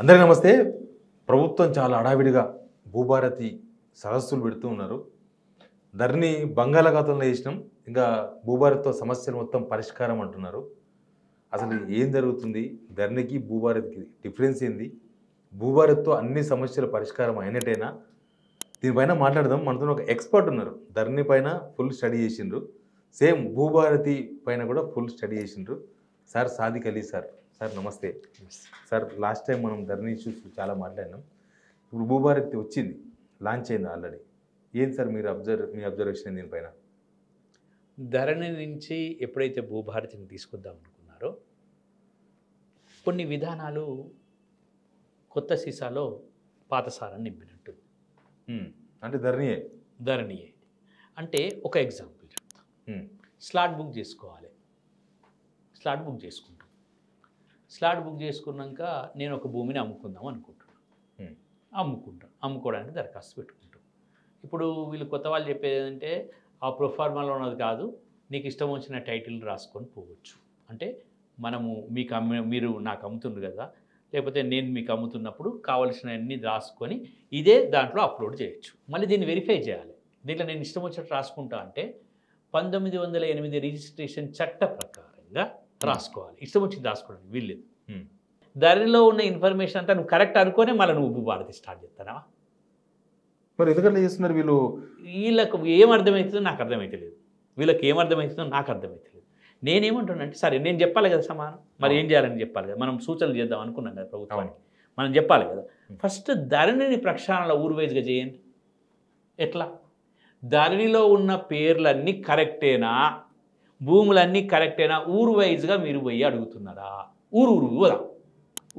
అందరికీ నమస్తే. ప్రభుత్వం చాలా హడావిడిగా భూభారతి సదస్సులు పెడుతూ ఉన్నారు. ధరణి బంగాళాఖాతంలో వేసినాం, ఇంకా భూభారత్తో సమస్యలు మొత్తం పరిష్కారం అంటున్నారు. అసలు ఏం జరుగుతుంది, ధరణికి భూభారత్కి డిఫరెన్స్ ఏంది, భూభారత్తో అన్ని సమస్యల పరిష్కారం అయినట్టేనా, దీనిపైన మాట్లాడదాం. మనతో ఒక ఎక్స్పర్ట్ ఉన్నారు. ధరణి పైన ఫుల్ స్టడీ చేసిండ్రు, సేమ్ భూభారతి పైన కూడా ఫుల్ స్టడీ చేసిండ్రు. Sir Sadiq Ali sir. Sir నమస్తే. సార్ లాస్ట్ టైం మనం ధరణి ఇష్యూస్ చాలా మాట్లాడినాం. ఇప్పుడు భూభారతి వచ్చింది, లాంచ్ అయింది ఆల్రెడీ. ఏంటి సార్ మీ అబ్జర్వేషన్ దీనిపైన? ధరణి నుంచి ఎప్పుడైతే భూభారతిని తీసుకొద్దాం అనుకున్నారో కొన్ని విధానాలు కొత్త సీసాలో పాత సారాన్ని నింపినట్టు. అంటే ధరణియే అంటే ఒక ఎగ్జాంపుల్ చెప్తా. స్లాట్ బుక్ చేసుకోవాలి. స్లాట్ బుక్ చేసుకుంటాం. స్లాట్ బుక్ చేసుకున్నాక నేను ఒక భూమిని అమ్ముకుందాం అనుకుంటున్నాను. అమ్ముకోవడానికి దరఖాస్తు పెట్టుకుంటాం. ఇప్పుడు వీళ్ళు కొత్త వాళ్ళు చెప్పేది ఏంటంటే ఆ ప్రొఫార్మాలో ఉన్నది కాదు, నీకు ఇష్టం వచ్చిన టైటిల్ రాసుకొని పోవచ్చు. అంటే మనము మీరు నాకు అమ్ముతుండ్రు కదా, లేకపోతే నేను మీకు అమ్ముతున్నప్పుడు కావాల్సినవన్నీ రాసుకొని ఇదే దాంట్లో అప్లోడ్ చేయొచ్చు. మళ్ళీ దీన్ని వెరిఫై చేయాలి. దీంట్లో నేను ఇష్టం వచ్చినట్టు రాసుకుంటా అంటే 1908 రిజిస్ట్రేషన్ చట్ట ప్రకారంగా రాసుకోవాలి. ఇష్టం వచ్చింది రాసుకోవడానికి వీల్లేదు. ధరణిలో ఉన్న ఇన్ఫర్మేషన్ అంతా నువ్వు కరెక్ట్ అనుకోనే మళ్ళీ నువ్వు భూభారతి స్టార్ట్ చేస్తానా? మరి ఎందుకంటే చేస్తున్నారు వీళ్ళు? వీళ్ళకు ఏం అర్థమవుతుందో నాకు అర్థమవుతలేదు, వీళ్ళకి ఏం అర్థమవుతుందో నాకు అర్థమవుతలేదు. నేనేమంటున్నా అంటే సరే నేను చెప్పాలి కదా సమానం, మరి ఏం చేయాలని చెప్పాలి కదా, మనం సూచనలు చేద్దాం అనుకున్నాం కదా ప్రభుత్వానికి, మనం చెప్పాలి కదా. ఫస్ట్ ధరణిని ప్రక్షాళన ఊరు వైజ్గా చేయండి. ఎట్లా? ధరణిలో ఉన్న పేర్లన్నీ కరెక్టేనా, భూములన్నీ కరెక్టేనా, ఊరు వైజ్గా మీరు పోయి అడుగుతున్నారా? ఊరు పోదా,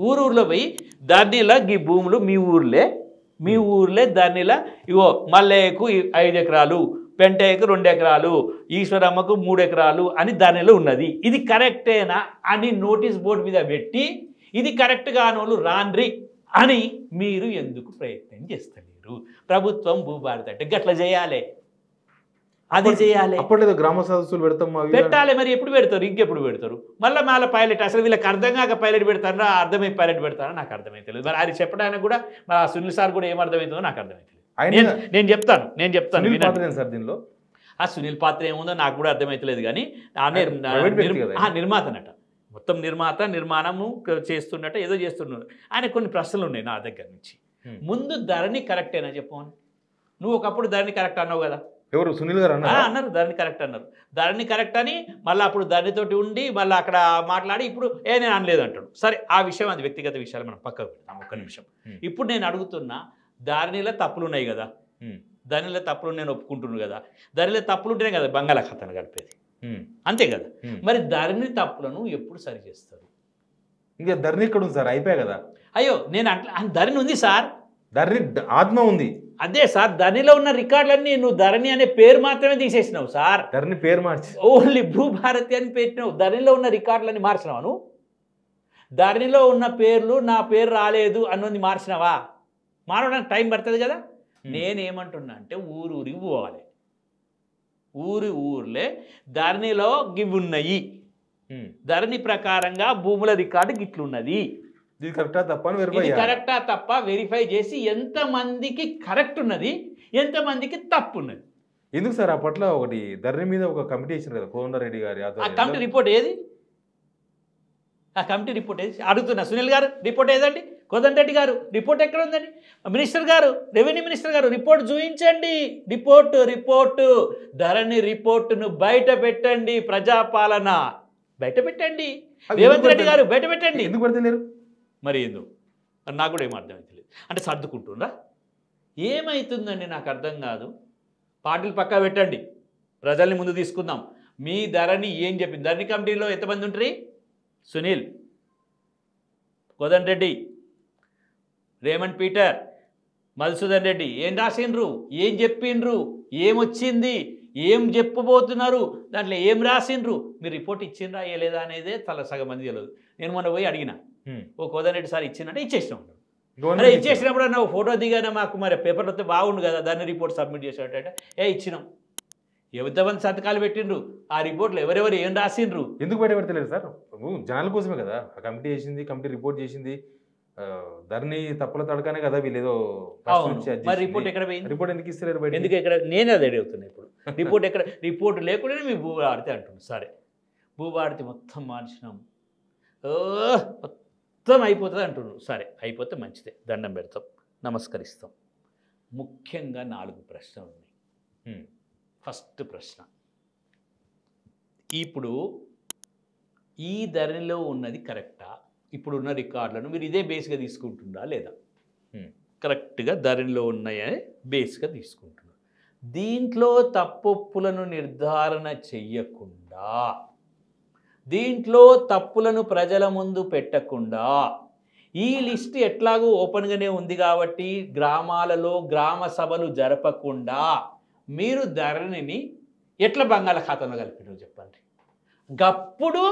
ఊరులో పోయి ధరణిలో ఈ భూములు మీ ఊర్లే ధరణిలో ఇగో మల్లయ్యకు 5 ఎకరాలు, పెంటయ్యకు 2 ఎకరాలు, ఈశ్వరమ్మకు 3 ఎకరాలు అని ధరణిలో ఉన్నది, ఇది కరెక్టేనా అని నోటీస్ బోర్డు మీద పెట్టి ఇది కరెక్ట్ కానోళ్ళు రాండ్రి అని మీరు ఎందుకు ప్రయత్నం చేస్తలేరు? ప్రభుత్వం భూభారతి అంటే గట్ల చేయాలి, అది చేయాలి. అప్పట్లో గ్రామ సదస్సులు పెట్టాలి. మరి ఎప్పుడు పెడతారు, ఇంకెప్పుడు పెడతారు? మళ్ళీ పైలట్ అసలు వీళ్ళకి అర్థం కాక పైలట్ పెడతారా, అర్థమై పైలట్ పెడతారా నాకు అర్థమైతలేదు. మరి అది చెప్పడానికి కూడా మా సునీల్ సార్ కూడా ఏం అర్థమవుతుందో నాకు అర్థమైతలేదు. నేను చెప్తాను సార్ దీనిలో ఆ సునీల్ పాత్ర ఏముందో నాకు కూడా అర్థమైతలేదు. కానీ నిర్మాతనట, మొత్తం నిర్మాణము చేస్తున్నట్టు ఏదో చేస్తున్నారు. ఆయన కొన్ని ప్రశ్నలు ఉన్నాయి నా దగ్గర నుంచి. ముందు ధరణి కరెక్టేనా చెప్పు. నువ్వు ఒకప్పుడు ధరణి కరెక్ట్ అన్నావు కదా. ఎవరు? సునీల్ గారు అన్నారు ధరణి కరెక్ట్ అన్నారు. ధరణి కరెక్ట్ అని మళ్ళీ అప్పుడు ధరణితోటి ఉండి మళ్ళీ అక్కడ మాట్లాడి ఇప్పుడు నేను అనలేదు అంటాడు. సరే ఆ విషయం, అది వ్యక్తిగత విషయాలు మనం పక్కకు పెడతాం ఒక్క నిమిషం. ఇప్పుడు నేను అడుగుతున్నా, ధరణిలో తప్పులు ఉన్నాయి కదా, ధరణిలో తప్పులు నేను ఒప్పుకుంటున్నాను కదా, ధరణిలో తప్పులు ఉంటేనే కదా బంగాళాఖాతాన్ని కలిపేది, అంతే కదా. మరి ధరణి తప్పులను ఎప్పుడు సరి చేస్తారు? ఇంకా ధరణి ఇక్కడ ఉంది సార్, అయిపోయా కదా. అయ్యో నేను అట్లా, ధరణి ఉంది సార్, ధరణి ఆత్మ ఉంది. అదే సార్, ధరణిలో ఉన్న రికార్డులన్నీ నువ్వు ధరణి అనే పేరు మాత్రమే తీసేసినావు సార్. ధరణి పేరు మార్చి ఓన్లీ భూభారతి అని పెట్టినావు. ధరణిలో ఉన్న రికార్డులన్నీ మార్చినావా నువ్వు? ధరణిలో ఉన్న పేర్లు నా పేరు రాలేదు అన్నది మార్చినావా? మారడానికి టైం పడుతుంది కదా. నేనేమంటున్నా అంటే ఊరికి పోవాలి, ఊర్లే ధరణిలో గివ్ ఉన్నాయి, ధరణి ప్రకారంగా భూముల రికార్డు గిట్లున్నది, ఇది కరెక్టా తప్ప వెరిఫై చేసి ఎంతమందికి కరెక్ట్ ఉన్నది, ఎంతమందికి తప్పు ఉన్నది. ఎందుకు సార్ అప్పట్లో ఒకటి ధరణి మీద ఒక కమిటీ ఇచ్చారు కదా కోదండరెడ్డి గారి, ఆ కమిటీ రిపోర్ట్ ఏది? ఆ కమిటీ రిపోర్ట్ ఏది అడుగుతున్నా. సునీల్ గారు రిపోర్ట్ ఏదండి? కోదండరెడ్డి గారు రిపోర్ట్ ఎక్కడ ఉందండి? మినిస్టర్ గారు, రెవెన్యూ మినిస్టర్ గారు రిపోర్ట్ చూపించండి. రిపోర్టు ధరణి రిపోర్టును బయట పెట్టండి. ప్రజాపాలన బయట పెట్టండి. రేవంత్ రెడ్డి గారు బయట పెట్టండి. ఎందుకు పెడతలేరు? మరి ఏందో నాకు కూడా ఏం అర్థమవుతలేదు. అంటే సర్దుకుంటుందా ఏమవుతుందండి నాకు అర్థం కాదు. పార్టీలు పక్కా పెట్టండి, ప్రజల్ని ముందు తీసుకుందాం. మీ ధరణి ఏం చెప్పింది? ధరణి కమిటీలో ఎంతమంది ఉంటారు? సునీల్, కోదండరెడ్డి, రేమండ్ పీటర్, మధుసూదన్ రెడ్డి ఏం రాసిండ్రు, ఏం చెప్పిండ్రు, ఏమొచ్చింది, ఏం చెప్పబోతున్నారు, దాంట్లో ఏం రాసిండ్రు, మీరు రిపోర్ట్ ఇచ్చిండ్రా అయ్యలేదా అనేదే సగం మంది తెలియదు. నేను మొన్న పోయి అడిగిన, ఓ కోదండరెడ్డి సార్ ఇచ్చిందంటే ఇచ్చేసినాం. అరే ఇచ్చేసినప్పుడు నువ్వు ఫోటో దిగానే మాకు మరి పేపర్ వస్తే బాగుండు కదా, దాన్ని రిపోర్ట్ సబ్మిట్ చేసినట్టే ఇచ్చినాం. ఎంతమంది సంతకాలు పెట్టిండ్రు, ఆ రిపోర్ట్లు ఎవరెవరు ఏం రాసిండ్రు? ఎందుకు బయట పెడతలేరు సార్? జనాల కోసమే కదా ఆ కమిటీ చేసింది, కమిటీ రిపోర్ట్ చేసింది. ధరణి తప్పుల తడకనే కదా వీళ్ళు ఏదో అవును మరి రిపోర్ట్ ఎక్కడ పోయింది రిపోర్ట్ ఎందుకు ఇస్తలేరు బయట ఎందుకు ఎక్కడ నేనే అది అడుగుతున్నా ఇప్పుడు రిపోర్ట్ ఎక్కడ రిపోర్ట్ లేకుండానే మీ భూభారతి అంటున్నాను సరే భూభారతి మొత్తం మార్చినాం మొత్తం అయిపోతుంది అంటున్నాను సరే అయిపోతే మంచిదే దండం పెడతాం నమస్కరిస్తాం ముఖ్యంగా 4 ప్రశ్నలు ఉన్నాయి ఫస్ట్ ప్రశ్న ఇప్పుడు ఈ ధరణిలో ఉన్నది కరెక్టా ఇప్పుడున్న రికార్డులను మీరు ఇదే బేస్గా తీసుకుంటుందా లేదా కరెక్ట్గా ధరణిలో ఉన్నాయని బేస్గా తీసుకుంటున్నారు దీంట్లో తప్పొప్పులను నిర్ధారణ చెయ్యకుండా దీంట్లో తప్పులను ప్రజల ముందు పెట్టకుండా ఈ లిస్ట్ ఎట్లాగూ ఓపెన్గానే ఉంది కాబట్టి గ్రామాలలో గ్రామ సభలు జరపకుండా మీరు ధరణిని ఎట్లా బంగాళాఖాతంలో కలిపినారో చెప్పండి గప్పుడు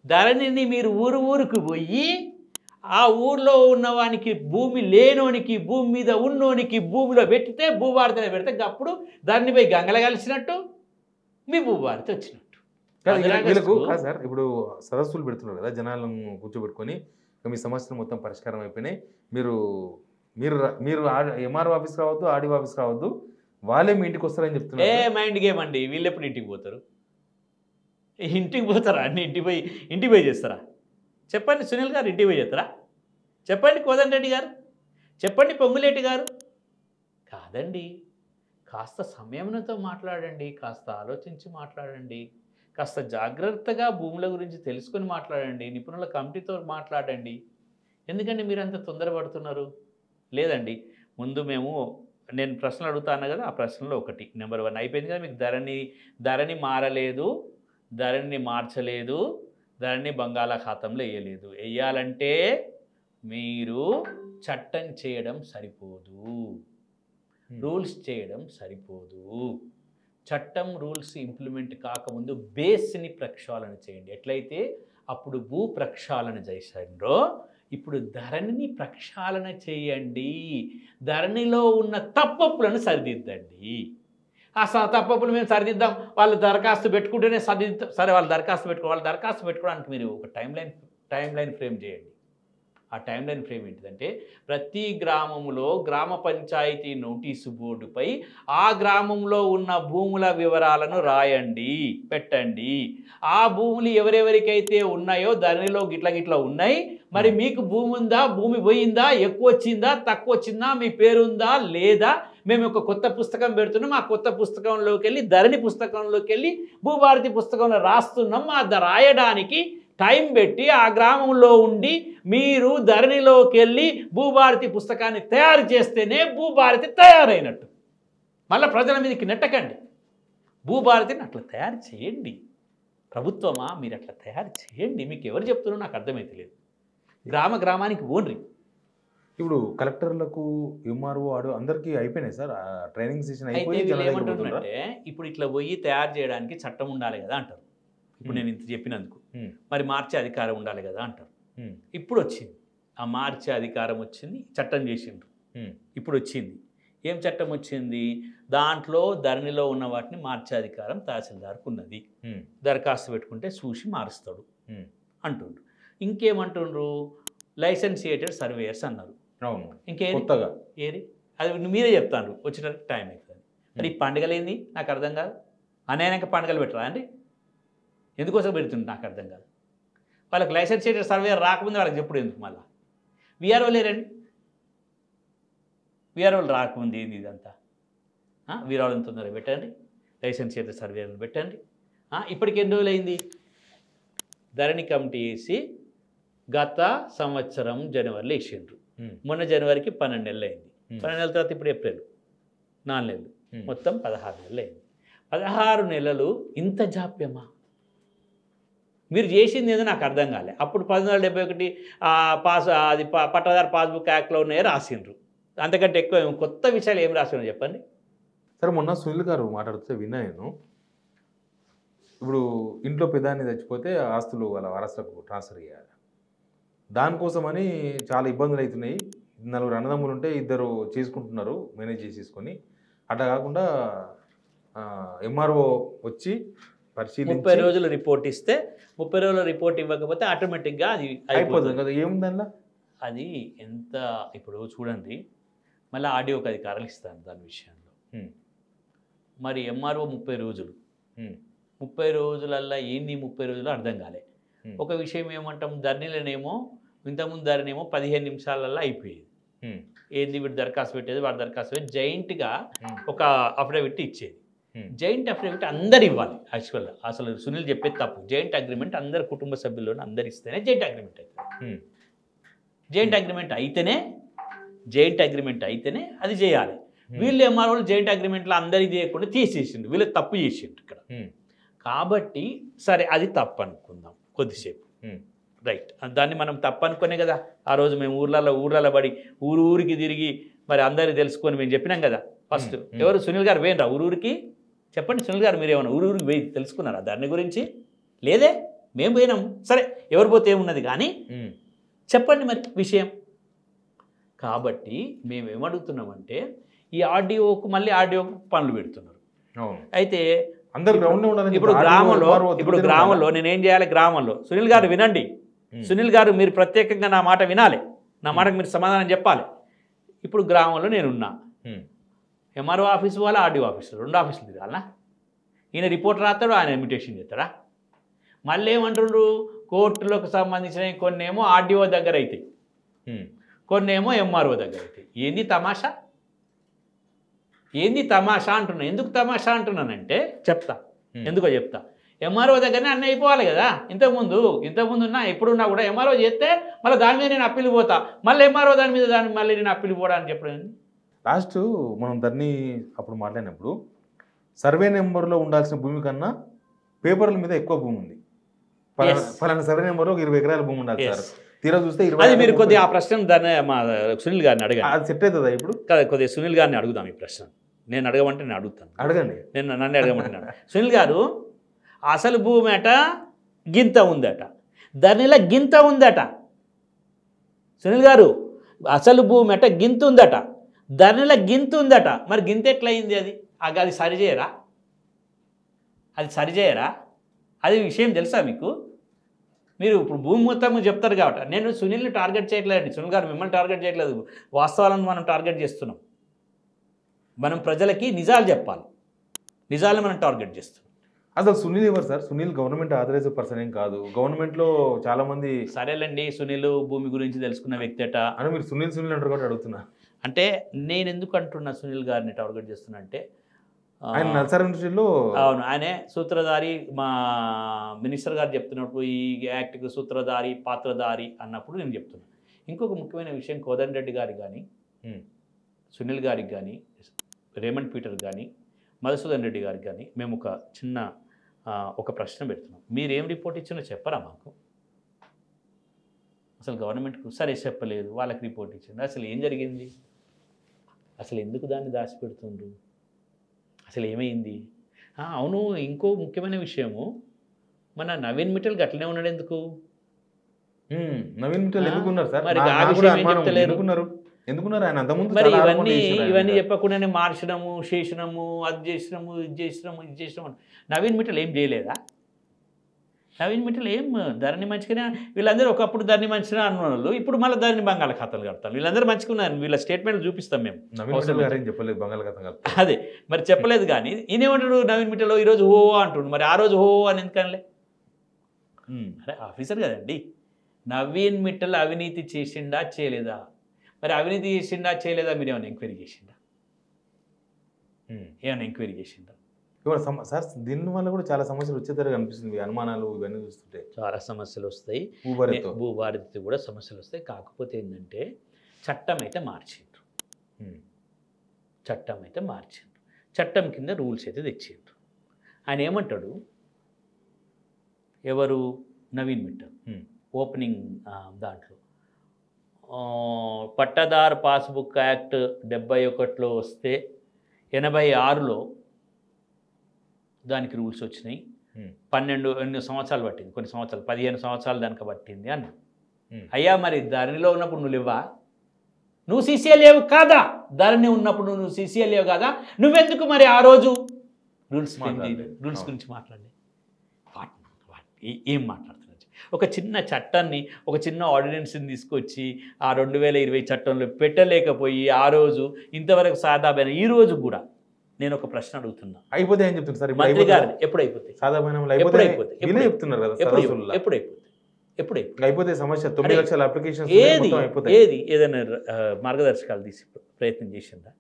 ధరణిని మీరు ఊరుకు పోయి ఆ ఊర్లో ఉన్నవానికి భూమి లేనోనికి భూమి మీద ఉన్నోనికి భూమిలో పెట్టితే భూభారతిలో పెడితే అప్పుడు ధరణిపై గంగల కలిసినట్టు మీ భూభారతి వచ్చినట్టు వీళ్ళకు కాదు సార్ ఇప్పుడు సదస్సులు పెడుతున్నారు కదా జనాలను కూర్చోబెట్టుకొని మీ సమస్యలు మొత్తం పరిష్కారం అయిపోయినాయి మీరు మీరు మీరు ఎంఆర్ఓ ఆఫీస్ రావద్దు ఆర్డీఓ ఆఫీస్ రావద్దు వాళ్ళే మీ ఇంటికి వస్తారని చెప్తున్నారు మైండ్ గేమ్ అండి వీళ్ళు ఎప్పుడు ఇంటికి పోతారు ఇంటికి పోతారా అన్ని ఇంటికి పోయి చేస్తారా చెప్పండి సునీల్ గారు ఇంటికి పోయి చేస్తారా చెప్పండి కోదండరెడ్డి గారు చెప్పండి పొంగులేటి గారు కాదండి కాస్త సంయమనంతో మాట్లాడండి కాస్త ఆలోచించి మాట్లాడండి కాస్త జాగ్రత్తగా భూముల గురించి తెలుసుకొని మాట్లాడండి నిపుణుల కమిటీతో మాట్లాడండి ఎందుకంటే మీరు అంత తొందరపడుతున్నారు లేదండి ముందు నేను ప్రశ్నలు అడుగుతాను కదా ఆ ప్రశ్నలో ఒకటి నెంబర్ 1 అయిపోయింది కదా మీకు ధరణి మారలేదు ధరణిని మార్చలేదు ధరణి బంగాళాఖాతంలో వేయలేదు వేయాలంటే మీరు చట్టం చేయడం సరిపోదు రూల్స్ చేయడం సరిపోదు చట్టం రూల్స్ ఇంప్లిమెంట్ కాకముందు బేస్ని ప్రక్షాళన చేయండి ఎట్లయితే అప్పుడు భూ ప్రక్షాళన చేశారో ఇప్పుడు ధరణిని ప్రక్షాళన చేయండి ధరణిలో ఉన్న తప్పప్పులను సరిదిద్దండి ఆ తప్పప్పులు మేము సరిదిద్దాం వాళ్ళు దరఖాస్తు పెట్టుకుంటేనే సరిదిద్దాం సరే వాళ్ళు దరఖాస్తు పెట్టుకోవడానికి మీరు ఒక టైం లైన్ ఫ్రేమ్ చేయండి ఆ టైం లైన్ ఫ్రేమ్ ఏంటిదంటే ప్రతి గ్రామంలో గ్రామ పంచాయతీ నోటీసు బోర్డుపై ఆ గ్రామంలో ఉన్న భూముల వివరాలను రాయండి పెట్టండి ఆ భూములు ఎవరెవరికైతే ఉన్నాయో ధరణిలో గిట్ల ఉన్నాయి మరి మీకు భూమి ఉందా భూమి పోయిందా ఎక్కువ వచ్చిందా తక్కువ వచ్చిందా మీ పేరుందా లేదా మేము ఒక కొత్త పుస్తకం పెడుతున్నాం ఆ కొత్త పుస్తకంలోకి వెళ్ళి ధరణి పుస్తకంలోకి వెళ్ళి భూభారతి పుస్తకంలో రాస్తున్నాం ఆ రాయడానికి టైం పెట్టి ఆ గ్రామంలో ఉండి మీరు ధరణిలోకి వెళ్ళి భూభారతి పుస్తకాన్ని తయారు చేస్తేనే భూభారతి తయారైనట్టు మళ్ళీ ప్రజల మీదకి నెట్టకండి భూభారతిని అట్లా తయారు చేయండి ప్రభుత్వమా మీరు అట్లా తయారు చేయండి మీకు ఎవరు చెప్తున్నారో నాకు అర్థమైతే లేదు గ్రామానికి ఓన్రి ఇప్పుడు కలెక్టర్లకు ఎంఆర్ఓ అందరికీ అయిపోయినాయి సార్ ట్రైనింగ్ సెషన్ అయిపోయి ఏమంటున్నారంటే ఇప్పుడు ఇట్లా పోయి తయారు చేయడానికి చట్టం ఉండాలి కదా అంటారు ఇప్పుడు నేను ఇంత చెప్పినందుకు మరి మార్చే అధికారం ఉండాలి కదా అంటారు ఇప్పుడు వచ్చింది ఆ మార్చే అధికారం వచ్చింది చట్టం చేసిండ్రు ఇప్పుడు వచ్చింది ఏం చట్టం వచ్చింది దాంట్లో ధరణిలో ఉన్న వాటిని మార్చే అధికారం తహసీల్దార్కు ఉన్నది దరఖాస్తు పెట్టుకుంటే చూసి మారుస్తాడు అంటుండ్రు ఇంకేమంటుండ్రు లైసెన్సియేటెడ్ సర్వేయర్స్ అన్నారు ఇంకేం ఏది అది మీరే చెప్తాను వచ్చేటప్పుడు టైం అవుతుంది మరి ఈ పండుగలేంది నాకు అర్థం కాదు అనేక పండుగలు పెట్టరా అండి ఎందుకోసం పెడుతుంది నాకు అర్థం కాదు వాళ్ళకి లైసెన్సియేటెడ్ సర్వేయర్ రాకముందు వాళ్ళకి చెప్పుడు ఎందుకు మళ్ళీ విఆర్ఓ లేరండి విఆర్ఓలు రాకముందు ఏంది ఇదంతా విఆర్ఓలను తొందరగా పెట్టండి లైసెన్సియేటెడ్ సర్వేయర్లు పెట్టండి ఇప్పటికి ఎన్ని రోజులు అయింది ధరణి కమిటీ వేసి గత సంవత్సరం జనవరిలో వేసిండ్రు మొన్న జనవరికి 12 నెలలు అయింది 12 నెలల తర్వాత ఇప్పుడు ఏప్రిల్ 4 నెలలు మొత్తం 16 నెలలు అయింది 16 నెలలు ఇంత జాప్యమా మీరు చేసింది ఏదో నాకు అర్థం కాలే అప్పుడు 1971 అది పట్టాదారు పాస్బుక్ యాక్ట్లో ఉన్నాయో రాసిండ్రు అంతకంటే ఎక్కువ కొత్త విషయాలు ఏం రాసిండ్రు చెప్పండి సరే మొన్న సునీల్ గారు మాట్లాడితే విన్నా నేను ఇప్పుడు ఇంట్లో పెదాన్ని చచ్చిపోతే ఆస్తులు వాళ్ళ వారసులకు ట్రాన్స్ఫర్ చేయాలి దానికోసమని చాలా ఇబ్బందులు అవుతున్నాయి 4 అన్నదమ్ములు ఉంటే 2 చేసుకుంటున్నారు మేనేజ్ చేసేసుకొని అట్లా కాకుండా ఎంఆర్ఓ వచ్చి పరిశీలించి 30 రోజులు రిపోర్ట్ ఇస్తే 30 రోజుల రిపోర్ట్ ఇవ్వకపోతే ఆటోమేటిక్గా అది అయిపోతుంది కదా ఏముందల్లా అది ఎంత ఇప్పుడు చూడండి, మళ్ళీ ఆడియోకి అధికారాలు ఇస్తాను దాని విషయంలో. మరి ఎంఆర్ఓ 30 రోజులు, 30 రోజులల్లా ఏంది 30 రోజులు అర్థం కాలే. ఒక విషయం ఏమంటాం, ధరణిలోనేమో ఇంతకుముందు ధరణేమో 15 నిమిషాలల్లో అయిపోయేది. ఏంది వీడు దరఖాస్తు పెట్టేది, వాడు దరఖాస్తు పెట్టి జైంట్గా ఒక అఫిడవిట్ ఇచ్చేది. జాయింట్ అఫిడవిట్ అందరు ఇవ్వాలి. యాక్చువల్గా అసలు సునీల్ చెప్పేది తప్పు. జాయింట్ అగ్రిమెంట్ అందరు కుటుంబ సభ్యుల్లోనే అందరు ఇస్తేనే జాయింట్ అగ్రిమెంట్ అవుతుంది. జాయింట్ అగ్రిమెంట్ అయితేనే అది చేయాలి. వీళ్ళు ఎంఆర్ఓలు జాయింట్ అగ్రిమెంట్లో అందరికి చేయకుండా తీసేసిండు, వీళ్ళు తప్పు చేసిండు ఇక్కడ. కాబట్టి సరే అది తప్పు అనుకుందాం కొద్దిసేపు, రైట్. దాన్ని మనం తప్పు అనుకునే కదా ఆ రోజు మేము ఊర్లలో పడి ఊరికి తిరిగి మరి అందరికీ తెలుసుకొని మేము చెప్పినాం కదా. ఫస్ట్ ఎవరు సునీల్ గారు వేయరా ఊరికి? చెప్పండి సునీల్ గారు, మీరు ఏమన్నా ఊరికి పోయి తెలుసుకున్నారా దాని గురించి? లేదే, మేము పోయినాం. సరే ఎవరు పోతే ఏమున్నది కానీ చెప్పండి మరి విషయం. కాబట్టి మేమేమడుగుతున్నామంటే ఈ ఆర్డీఓకు మళ్ళీ ఆర్డీఓకు పనులు పెడుతున్నారు. అయితే ఇప్పుడు గ్రామంలో నేనేం చేయాలి? గ్రామంలో సునీల్ గారు వినండి, సునీల్ గారు మీరు ప్రత్యేకంగా నా మాట వినాలి, నా మాటకు మీరు సమాధానం చెప్పాలి. ఇప్పుడు గ్రామంలో నేనున్నా, ఎంఆర్ఓ ఆఫీసు వాళ్ళ ఆర్డీఓ ఆఫీసు 2 ఆఫీసులు తిరగాలనా? ఈయన రిపోర్ట్ రాస్తాడు, ఆయన ఇమిటేషన్ చేస్తాడా? మళ్ళీ ఏమంటుండ్రు, కోర్టులకు సంబంధించిన కొన్నేమో ఆర్డీఓ దగ్గర అవుతాయి, కొన్నేమో ఎంఆర్ఓ దగ్గర అవుతాయి. ఏంది తమాషా అంటున్నా. ఎందుకు తమాషా అంటున్నానంటే చెప్తా, ఎందుకో చెప్తా. ఎంఆర్ఓ దగ్గరనే అన్నీ అయిపోవాలి కదా. ఇంతకుముందు ఉన్నా ఎప్పుడున్నా కూడా ఎంఆర్ఓ చేస్తే మళ్ళీ దాని మీద నేను అప్పీలు పోతా, మళ్ళీ ఎంఆర్ఓ దాని మళ్ళీ నేను అప్పీలు పోవడా అని చెప్పడం. లాస్ట్ మనం దాన్ని అప్పుడు మాట్లాడినప్పుడు సర్వే నెంబర్లో ఉండాల్సిన భూమి కన్నా పేపర్ల మీద ఎక్కువ భూమి ఉంది. ఫలానా సర్వే నెంబర్లో 20 ఎకరాల భూమి ఉండాలి సార్, తీరా చూస్తే 20. అది మీరు కొద్దిగా ఆ ప్రశ్న దాన్ని మా సునీల్ గారిని అడగాలి. అది సెట్ అవుతుందా ఇప్పుడు? కదా, కొద్దిగా సునీల్ గారిని అడుగుదాం ఈ ప్రశ్న. నేను అడగమంటే నేను అడుగుతాను, అడగండి. నన్ను అడగమంటున్నాను. సునీల్ గారు, అసలు భూమి అట గింత ఉందట, ధరణిలో గింత ఉందట. సునీల్ గారు, అసలు భూమి అట గింత ఉందట, ధరణిలో గింత ఉందట. మరి గింత ఎట్లయింది? అది సరిచేయరా? అది విషయం తెలుసా మీకు? మీరు ఇప్పుడు భూమి మొత్తం చెప్తారు కాబట్టి నేను సునీల్ని టార్గెట్ చేయట్లేదండి. సునీల్ గారు మిమ్మల్ని టార్గెట్ చేయట్లేదు, వాస్తవాలను మనం టార్గెట్ చేస్తున్నాం. మనం ప్రజలకి నిజాలు చెప్పాలి, నిజాలను మనం టార్గెట్ చేస్తున్నాం. అసలు సునీల్ ఎవరు sir? Sunil government authorised person ఏం కాదు. గవర్నమెంట్లో చాలా మంది. సరేలేండి, సునీల్ భూమి గురించి తెలుసుకున్న వ్యక్తి అట అని మీరు సునీల్ అంటారు కాబట్టి అడుగుతున్నా. అంటే నేను ఎందుకు అంటున్నా సునీల్ గారిని టార్గెట్ చేస్తున్నా అంటే, ఆయన నల్సార్ యూనివర్సిటీలో అవును, ఆయనే సూత్రధారి. మా మినిస్టర్ గారు చెప్తున్నప్పుడు ఈ యాక్ట్కి సూత్రధారి పాత్రధారి అన్నప్పుడు నేను చెప్తున్నా. ఇంకొక ముఖ్యమైన విషయం, కోదండ రెడ్డి గారికి కానీ సునీల్ గారికి కానీ రేమండ్ పీటర్ కానీ మధుసూదన్ రెడ్డి గారికి కానీ మేము ఒక ప్రశ్న పెడుతున్నాం. మీరేం రిపోర్ట్ ఇచ్చినా చెప్పరా మాకు? అసలు గవర్నమెంట్కు సరే చెప్పలేదు, వాళ్ళకి రిపోర్ట్ ఇచ్చింది, అసలు ఏం జరిగింది? అసలు ఎందుకు దాన్ని దాచిపెడుతుండ్రు? అసలు ఏమైంది? అవును, ఇంకో ముఖ్యమైన విషయము, మన నవీన్ మిట్టల్ అట్లనే ఉన్నాడు ఎందుకు? నవీన్ మిట్టల్ ఎందుకున్నారు సార్? మరి ఆ విషయం ఏం చెప్తలేరు? ఎందుకున్నారు ఆయన అంతకుముందు? మరి ఇవన్నీ చెప్పకుండానే మార్చడము, చేసినాము, అది చేసినాము, ఇది చేసినాము. నవీన్ మిట్టల్ ఏం చేయలేదా? నవీన్ మిట్టల్ ఏం ధరణి మంచిగానే, వీళ్ళందరూ ఒకప్పుడు ధరణి మంచిగా అన్న వాళ్ళు ఇప్పుడు మళ్ళీ ధరణి బంగాళాఖాతాలు కడతారు. వీళ్ళందరూ మంచిగున్నారు, వీళ్ళ స్టేట్మెంట్లు చూపిస్తాం మేము. చెప్పలేదు బంగాళాఖాతం. అదే మరి చెప్పలేదు కానీ ఈయనేమంటాడు, నవీన్ మిట్టల్ ఈరోజు హో అంటుండు. మరి ఆ రోజు హో అని ఎందుకనలే? అరే ఆఫీసర్ కదండి. నవీన్ మిట్టల్ అవినీతి చేసిండా చేయలేదా? మరి అవినీతి చేసిండా చేయలేదా మీరు ఏమైనా ఎంక్వైరీ చేసిండా? సార్ దీనివల్ల కూడా చాలా సమస్యలు వచ్చేసరికి అనిపిస్తుంది, అనుమానాలు ఇవన్నీ చూస్తుంటే చాలా సమస్యలు వస్తాయి. భూభారతి కూడా సమస్యలు వస్తాయి. కాకపోతే ఏంటంటే చట్టం అయితే మార్చిండ్రు, చట్టం కింద రూల్స్ అయితే తెచ్చిండ్రు. ఆయన ఏమంటాడు, ఎవరు? నవీన్ మిట్టల్ ఓపెనింగ్ దాంట్లో పట్టాదారు పాస్బుక్ యాక్ట్ 71లో వస్తే 86లో దానికి రూల్స్ వచ్చినాయి. 12 సంవత్సరాలు పట్టింది, కొన్ని సంవత్సరాలు 15 సంవత్సరాలు దానికి పట్టింది అన్న. అయ్యా మరి ధరణిలో ఉన్నప్పుడు నువ్వు లేవా? నువ్వు సీసీఎల్ఏ కాదా? ధరణి ఉన్నప్పుడు నువ్వు సీసీఎల్ఏ కాదా? నువ్వెందుకు మరి ఆ రోజు రూల్స్ గురించి మాట్లాడలే? ఏం మాట్లాడుతున్నారు? ఒక చిన్న చట్టాన్ని, ఒక చిన్న ఆర్డినెన్స్ని తీసుకొచ్చి ఆ 2020 చట్టంలో పెట్టలేకపోయి ఆ రోజు ఇంతవరకు సాదాబైన ఈ రోజు కూడా నేను ఒక ప్రశ్న అడుగుతున్నా. అయిపోతే ఏం చెప్తున్నారు సార్? మంత్రి గారిని ఎప్పుడు అయిపోతాయి? చెప్తున్నారు కదా ఎప్పుడు అయిపోతాయి? అయిపోతే సమస్య 9 లక్షల అప్లికేషన్స్ ఏదైనా మార్గదర్శకాలు తీసి ప్రయత్నం చేసిందా?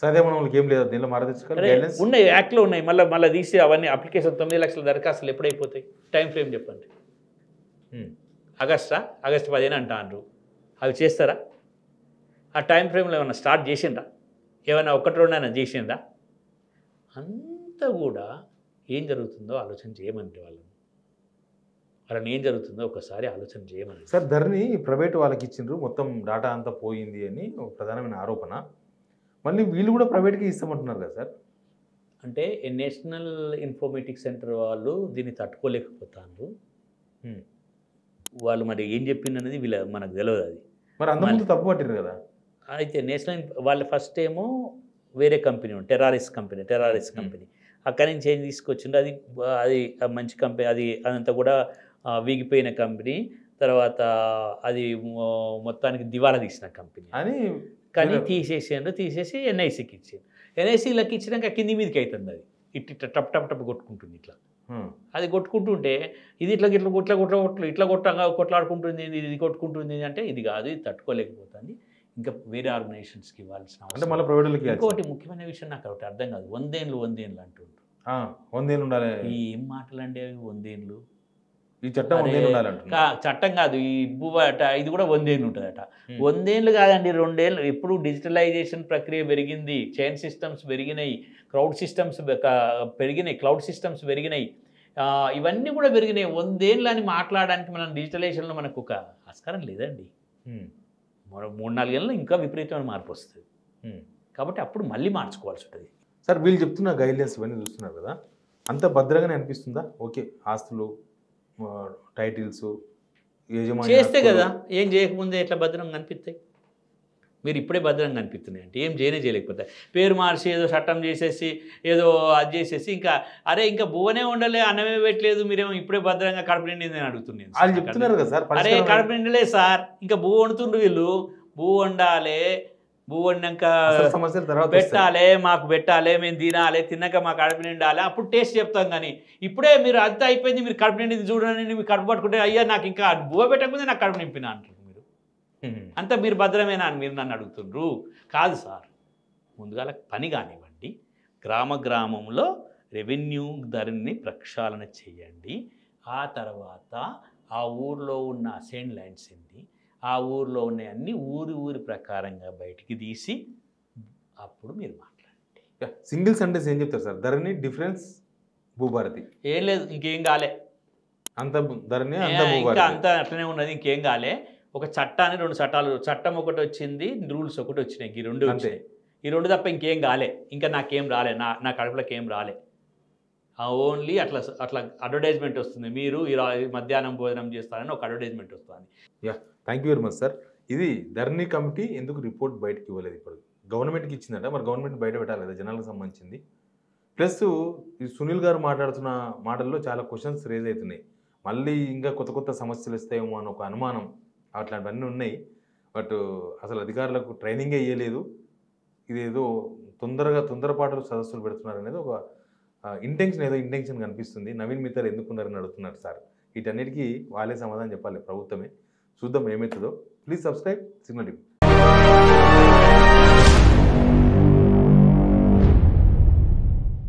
సాధారణకి ఏం లేదు దీనిలో మార్గదర్శకాలు ఉన్నాయి, యాక్ట్లో ఉన్నాయి. మళ్ళీ తీసి అవన్నీ అప్లికేషన్ 9 లక్షల దరఖాస్తులు ఎప్పుడైపోతాయి? టైం ఫ్రేమ్ చెప్పండి. ఆగస్టు 15 అంటారు. అవి చేస్తారా? ఆ టైం ఫ్రేమ్లో ఏమైనా స్టార్ట్ చేసిండ్రా? ఏమైనా 1-2 అయినా చేసిండ్రా? అంతా కూడా ఏం జరుగుతుందో ఆలోచన చేయమండి వాళ్ళని ఏం జరుగుతుందో ఒకసారి ఆలోచన చేయమని. సార్ ధరణి ప్రైవేట్ వాళ్ళకి ఇచ్చిండ్రు, మొత్తం డాటా అంతా పోయింది అని ఒక ప్రధానమైన ఆరోపణ. మళ్ళీ వీళ్ళు కూడా ప్రైవేట్కి ఇస్తామంటున్నారు కదా సార్? అంటే నేషనల్ ఇన్ఫర్మేటిక్స్ సెంటర్ వాళ్ళు దీన్ని తట్టుకోలేకపోతారు. వాళ్ళు మరి ఏం చెప్పిందనేది మనకు తెలియదు. అది మరి అంతకుముందు తప్పు పట్టిరు కదా. అయితే వాళ్ళు ఫస్ట్ ఏమో వేరే కంపెనీ టెర్రరిస్ట్ కంపెనీ అక్కడి నుంచి ఏం తీసుకొచ్చిందో అది మంచి కంపెనీ, అదంతా కూడా వీగిపోయిన కంపెనీ. తర్వాత అది మొత్తానికి దివాలా తీసిన కంపెనీ అని కానీ తీసేసి ఎన్ఐసికి ఇచ్చారు. ఎన్ఐసిలకు ఇచ్చినాక కింది మీదకి అవుతుంది. అది ఇట్లా టప్ కొట్టుకుంటుంది. ఇట్లా అది కొట్టుకుంటుంటే ఇది ఇట్లా కొట్లాడుకుంటుంది, ఇది కొట్టుకుంటుంది అంటే ఇది కాదు, ఇది తట్టుకోలేకపోతుంది. ఇంకా వేరే ఆర్గనైజేషన్స్కి ఇవ్వాల్సిన అవసరం. ఇంకోటి ముఖ్యమైన విషయం నాకు ఒకటి అర్థం కాదు. 100 ఏళ్ళు అంటుండ్రు. 100 ఏళ్ళు ఉండాలి. ఏం మాటలండి అవి? 100 ఏళ్ళు ఈ చట్టం చట్టం కాదు, ఈ ఇది కూడా 100 ఏళ్ళు ఉంటుందట. 100 ఏళ్ళు కాదండి, 2 ఏళ్ళు. ఎప్పుడు డిజిటలైజేషన్ ప్రక్రియ పెరిగింది, చైన్ సిస్టమ్స్ పెరిగినాయి, క్లౌడ్ సిస్టమ్స్ పెరిగినాయి, ఇవన్నీ కూడా పెరిగినాయి. 100 ఏళ్ళు అని మాట్లాడడానికి మనం డిజిటలైజేషన్లో మనకు ఒక ఆస్కారం లేదండి. 3-4 ఏళ్ళలో ఇంకా విపరీతమైన మార్పు వస్తుంది. కాబట్టి అప్పుడు మళ్ళీ మార్చుకోవాల్సి ఉంటుంది. సార్ వీళ్ళు చెప్తున్న గైడ్లైన్స్ ఇవన్నీ చూస్తున్నారు కదా, అంత భద్రంగానే అనిపిస్తుందా? ఓకే, ఆస్తులు, టైటిల్స్ చేస్తే కదా, ఏం చేయకముందే ఎట్లా భద్రంగా అనిపిస్తాయి? మీరు ఇప్పుడే భద్రంగా అనిపిస్తున్నాయి అంటే ఏం చేయలేకపోతాయి. పేరు మార్చి ఏదో చట్టం చేసేసి ఏదో అది చేసేసి ఇంకా భువనే ఉండలే, అన్నమే పెట్టలేదు, మీరేమో ఇప్పుడే భద్రంగా కడుపు నిండింది అని అడుగుతున్నాను. అరే కడుపు నిండలే సార్, ఇంకా భూ వండుతుండ్రు వీళ్ళు. భూ వండాలి, భూ వండాక పెట్టాలి, మాకు పెట్టాలి, మేము తినాలి, తిన్నాక మాకు కడుపు నిండాలి, అప్పుడు టేస్ట్ చెప్తాం. కానీ ఇప్పుడే మీరు అంతా అయిపోయింది, మీరు కడుపు నిండింది చూడండి, మీరు కడుపు పట్టుకుంటే అయ్యా నాకు ఇంకా భూవ పెట్టకముందే నాకు కడుపు నింపినా అంటారు. మీరు అంతా మీరు భద్రమేనా అని మీరు నన్ను అడుగుతుండ్రు. కాదు సార్, ముందుగా పని కానివ్వండి, గ్రామంలో రెవెన్యూ ధరని ప్రక్షాళన చేయండి. ఆ తర్వాత ఆ ఊర్లో ఉన్న అసైన్ ల్యాండ్స్ ఏంటి, ఆ ఊరిలో ఉన్న అన్ని ఊరి ప్రకారంగా బయటికి తీసి అప్పుడు మీరు మాట్లాడండి. సింగిల్ సెంటెన్స్ ఏం చెప్తారు సార్? ధరణి డిఫరెన్స్ భూభారతి ఏం లేదు, ఇంకేం కాలే, అంత ధరణి ఇంకా అంతా అట్లనే ఉన్నది, ఇంకేం కాలే. ఒక చట్టాన్ని 2 చట్టాలు, చట్టం ఒకటి వచ్చింది, రూల్స్ ఒకటి వచ్చినాయి, ఈ 2 వచ్చాయి. ఈ 2 తప్ప ఇంకేం కాలే. ఇంకా నాకేం రాలే, నా కడుపులోకి ఏం రాలే. ఓన్లీ అట్లా అడ్వర్టైజ్మెంట్ వస్తుంది, మీరు ఈ మధ్యాహ్నం భోజనం చేస్తారని ఒక అడ్వర్టైజ్మెంట్ వస్తుంది. Thank you very much sir. ఇది ధరణి కమిటీ ఎందుకు రిపోర్ట్ బయటకు ఇవ్వలేదు? ఇప్పుడు గవర్నమెంట్కి ఇచ్చిందట, మరి గవర్నమెంట్ బయట పెట్టాలి కదా, జనాలకు సంబంధించింది. ప్లస్ ఈ సునీల్ గారు మాట్లాడుతున్న మాటల్లో చాలా క్వశ్చన్స్ రేజ్ అవుతున్నాయి. మళ్ళీ ఇంకా కొత్త సమస్యలు వస్తాయేమో అని ఒక అనుమానం, అట్లాంటివన్నీ ఉన్నాయి. బట్ అసలు అధికారులకు ట్రైనింగే ఇవ్వలేదు, ఇదేదో తొందరపాటు సదస్సులు పెడుతున్నారు అనేది ఒక ఇంటెన్షన్ కనిపిస్తుంది. నవీన్ మిత్తల్ ఎందుకున్నారని అడుగుతున్నారు సార్. వీటన్నిటికీ వాళ్ళే సమాధానం చెప్పాలి, ప్రభుత్వమే. చూద్దాం ఏమవుతుందో. Please subscribe signal TV.